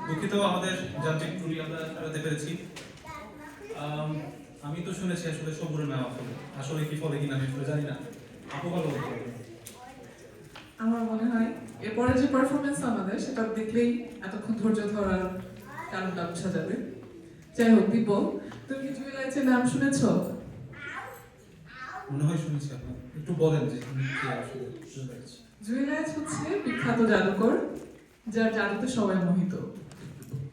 দুঃখিত আমাদের যান্ত্রিক ত্রুটি আমরা সারাতে পেরেছি। আমি তো শুনেছি আসলে সবুরের ম্যাম আসলে কি ফলে কিনা আমি আসলে জানি না। আপু ভালো বলতে পারবেন। আমার মনে হয় এরপরে যে পারফরমেন্স আমাদের সেটা দেখলেই এতক্ষণ ধৈর্য ধরার কারণটা বোঝা যাবে। যাই হোক দিব্য, তুমি কি জুয়েলাইটের নাম শুনেছো? মনে হয় শুনেছি। আপনার একটু বলেন যে কি আসলে জুয়েলাইট হচ্ছে বিখ্যাত জাদুকর যার জাদুতে সবাই মোহিত।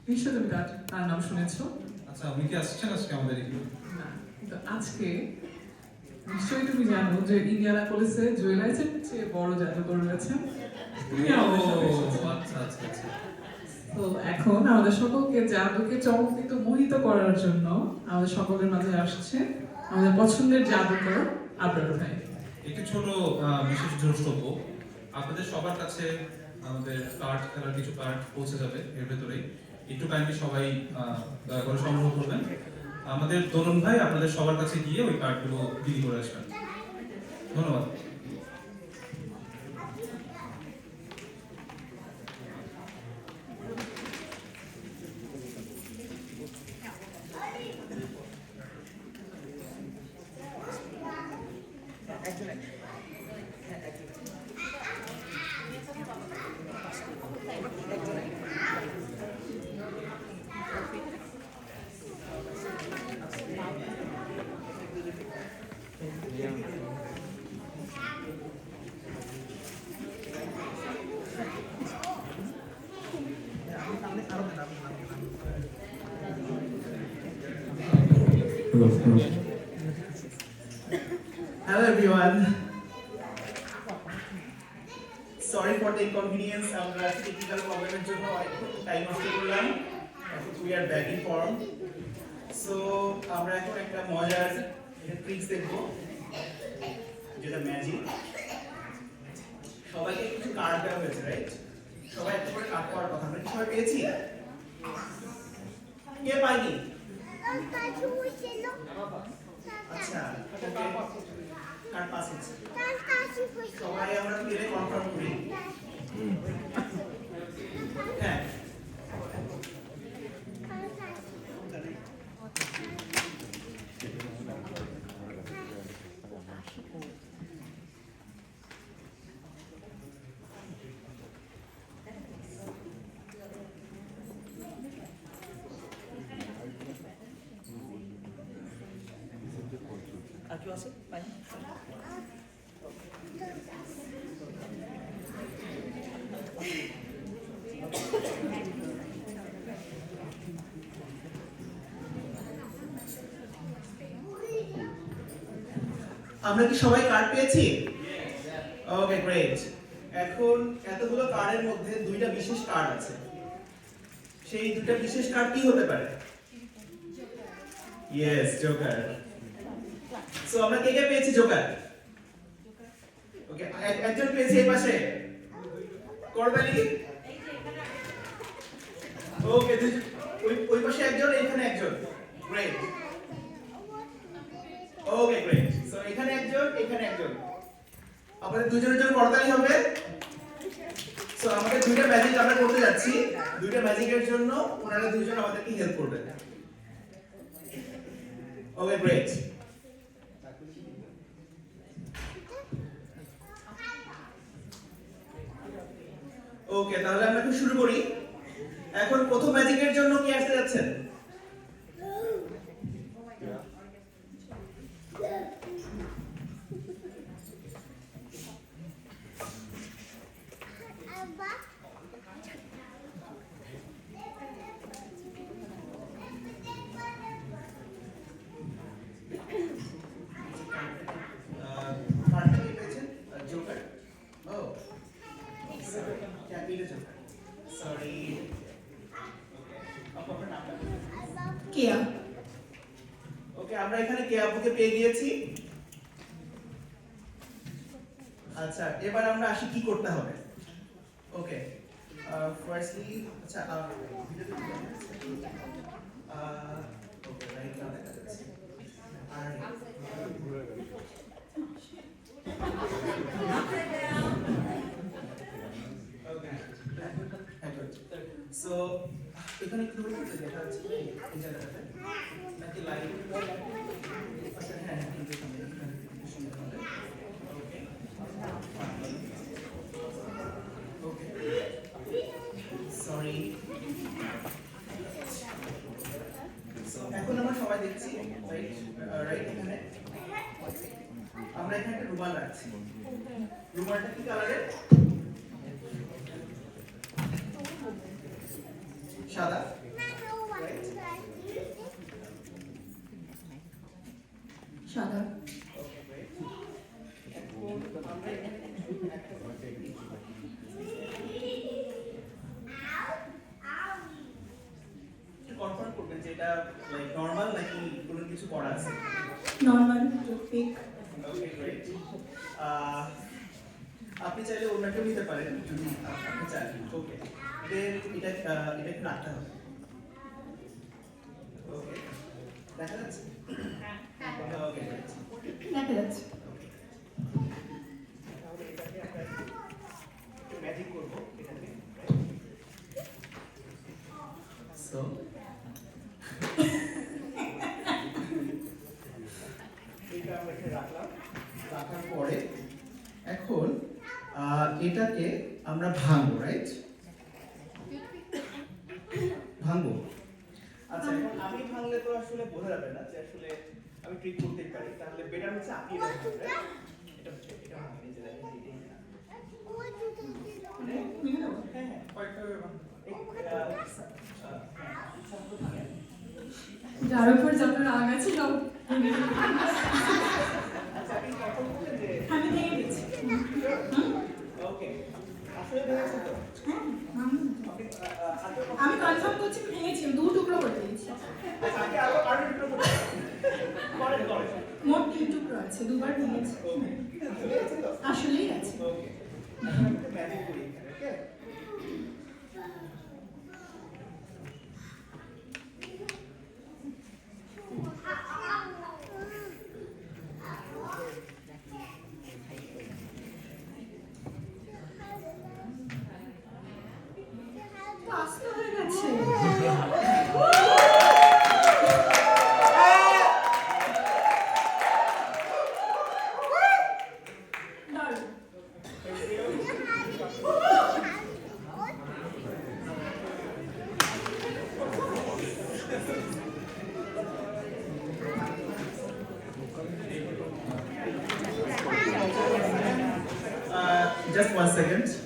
নিশ্চয় তুমি তার নাম শুনেছো। আচ্ছা, আপনি কি আসছেন আজকে আমাদের এখানে? না, কিন্তু আজকে নিশ্চয়ই তুমি জানো যে ইন্ডিয়ানাপোলিসে জুয়েলাইটের চেয়ে বড় জাদুকর রয়েছে। তুমি আমাদের সাথে এসেছো। আচ্ছা আচ্ছা আচ্ছা। তো এখন আমাদের সকলকে জাদুকে চমৎকৃত মোহিত করার জন্য আমাদের সকলের মাঝে আসছে আমাদের পছন্দের জাদুকর আবরার ভাই। একটি ছোট বিশেষ দ্রষ্টব্য, আপনাদের সবার কাছে আমাদের কার্ড খেলার কিছু কার্ড পৌঁছে যাবে এর ভেতরেই। একটু কাইন্ডলি সবাই দয়া করে সংগ্রহ করবেন। আমাদের তরুণ ভাই আপনাদের সবার কাছে গিয়ে ওই কার্ডগুলো বিলি করে আসবেন। ধন্যবাদ। Hello everyone. Sorry for the inconvenience. আমরা টেকনিক্যাল প্রবলেমের জন্য একটু টাইম নষ্ট করলাম। এখন we are back in form. So আমরা এখন একটা মজার ট্রিক্স দেখব, যেটা ম্যাজিক। সবাইকে কিছু কার্ড দেওয়া হয়েছে, রাইট? সবাই একটা করে কার্ড পাওয়ার কথা। আমরা কি সবাই পেয়েছি? কে পাইনি? আচ্ছা, কার্ড পাস হচ্ছে। সবাই আমরা পেলে কনফার্ম করি। হ্যাঁ, আর কেউ আছে? পাইনি? আমরা কি সবাই কার্ড পেয়েছি? ওকে, গ্রেট। এখন এতগুলো কার্ডের মধ্যে দুইটা বিশেষ কার্ড আছে। সেই দুইটা বিশেষ কার্ড কি হতে পারে? Yes, Joker. সো আমরা কে কে পেয়েছি জোকার? ওকে, একজন পেয়েছি এই পাশে। করবেনি? ওকে, ওই পাশে একজন, এখানে একজন। গ্রেট। ওকে, গ্রেট। সো এখানে একজন, এখানে একজন। আমাদের দুজনের জন্য করতালি হবে। সো আমাদের দুইটা ম্যাজিক আমরা করতে যাচ্ছি। দুইটা ম্যাজিকের জন্য ওনারা দুইজন আমাদেরকে হেল্প করবেন। ওকে, গ্রেট। ওকে, তাহলে আমরা কি শুরু করি? এখন প্রথম ম্যাজিকের জন্য কি আসতে যাচ্ছেন? কেয়া। ওকে, আমরা এখানে কেয়া আপুকে পেয়ে গিয়েছি। আচ্ছা, এবার আমরা আসি কি করতে হবে। ওকে, ফার্স্টলি আচ্ছা ভিডিওতে কি ওকে, রাইট নাও দেখা যাচ্ছে। আর ওকে, সো এখানে একটু ধরে করতে দেখা যাচ্ছে এই জায়গাটাতে নাকি লাইট আচ্ছা হ্যাঁ হ্যাঁ কিন্তু এখানে সুন্দর হবে ওকে সরি এখন আমরা সবাই দেখছি রাইট রাইট এখানে আমরা এখানে একটা রুমাল রাখছি রুমালটা কি কালারের সাদা সাদা কনফার্ম করবেন যে এটা লাইক নরমাল নাকি কোনো কিছু করা আছে নরমাল টুথপিক ওকে গ্রেট আপনি চাইলে অন্যকেও নিতে পারেন যদি আপনি চান ওকে দেন এটা একটু রাখতে হবে ওকে দেখা যাচ্ছে ওকে গ্রেট দেখা যাচ্ছে তাহলে এটাকে আমরা একটু ম্যাজিক করবো এটাকে সো এটা আমরা এখানে রাখলাম রাখার পরে এখন এটাকে আমরা ভাঙবো রাইট ভাঙবো আচ্ছা এখন আমি ভাঙলে তো আসলে বোঝা যাবে না যে আসলে আমি ট্রিক করতে পারি তাহলে বেটার হচ্ছে আপনি এটা ভাঙবেন এটা এটা ভাঙবেন এই যে দেখেন হ্যাঁ হ্যাঁ কয়েকভাবে যার উপর যত রাগ আছে সব আচ্ছা আপনি কখন বললেন যে আমি ভেঙে দিচ্ছি ওকে আসলে ভেঙেছে তো আমি কনফার্ম করছি ভেঙেছি দু টুকরো করে দিয়েছি আগে আরো একটু করেন করেন মোট 3 টুকরো আছে দুবার ভেঙেছি আসলেই আছে ওকে এখন আমি ম্যানেজ করি এখানে ওকে আস্তে হয়ে গেছে Just 1 second.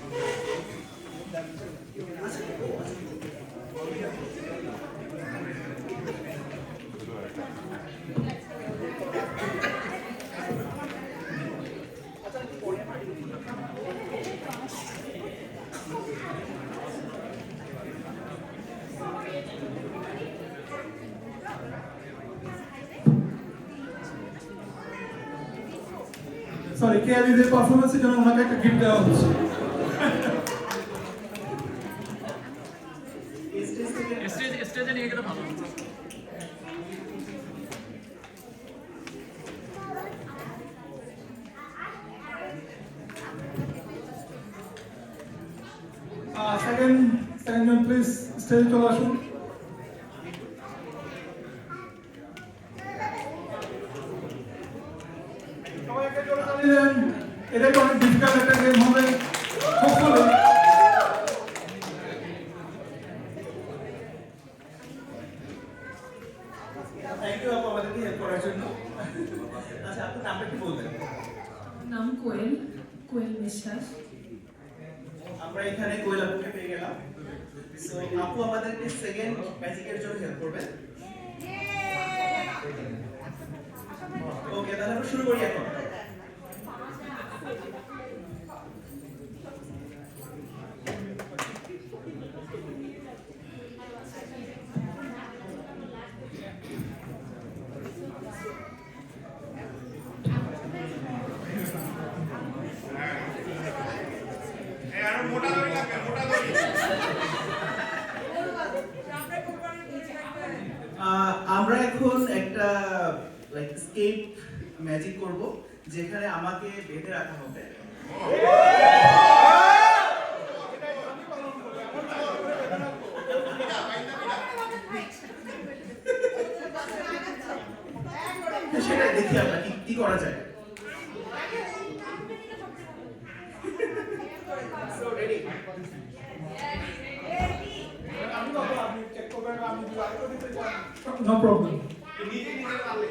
সরি কে আলীদের পারফরমেন্সের জন্য ওনাকে একটা গিফট দেওয়া হচ্ছে স্টেজে নিয়ে গেলে ভালো সেকেন্ড জন প্লিজ স্টেজে চলে আসুন সবাই একটা জোরে তালি দেন এটা একটা অনেক ডিফিকাল্ট একটা গেম হবে হোপফুলি থ্যাংক ইউ আপু আমাদেরকে হেল্প করার জন্য আচ্ছা আপনার নামটা কি বলবেন নাম কোয়েল কোয়েল বিশ্বাস আমরা এখানে কোয়েল আপুকে পেয়ে গেলাম সো আপু আমাদেরকে সেকেন্ড ম্যাজিকের জন্য হেল্প করবেন ওকে তাহলে আমরা শুরু করি এখন আমরা এখন একটা লাইক স্কেপ ম্যাজিক করব যেখানে আমাকে বেঁধে রাখা হবে সেটাই দেখি আমরা কি করা যায়। So ready? আমি বাবা আপনি চেক করবেন আমি লাইভ দিতে চাই নো প্রবলেম নিজে নিজে পারলে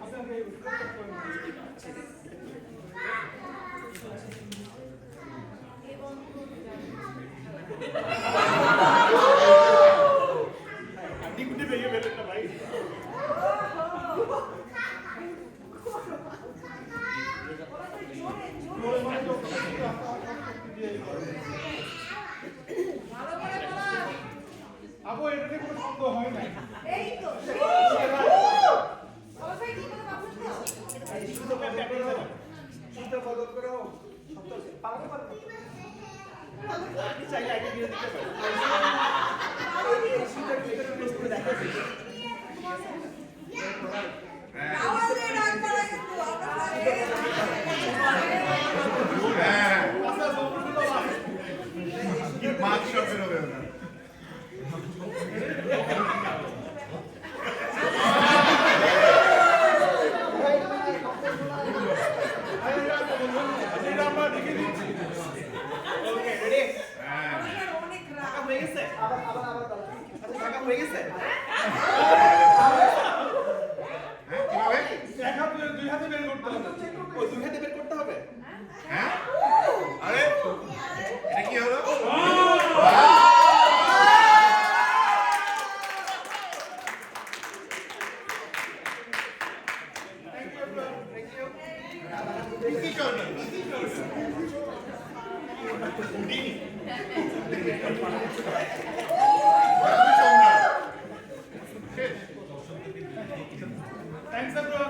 আপনাকে ডিকুটি ভেঙে ফেলেন না ভাই। আপু এটাতে কোনো শব্দ হয় না এই তো অবশ্যই ঠিক কথা ভাবছো তো শুধু প্যাপে করে শব্দ বদল করে শব্দ পারবে পারবে আপনি চাইলে আগে দিয়ে দিতে পারেন। শুধু ভিতরে ক্লোজ করে দেখা যায়। আওয়াজে ডাক করা কিন্তু মাছ সব বেরোবে ওটা এটা আমরা দেখে দিচ্ছি ওকে রেডি? আমাদের অনেক রাগ হয়ে গেছে? আবার ঢাকা হয়ে গেছে? কিভাবে এক হাত দুই হাতে বের করতে হবে ওই দুই হাতে বের করতে হবে? হ্যাঁ আরে এটা কি হলো কি করবেন থ্যাঙ্কস ব্রো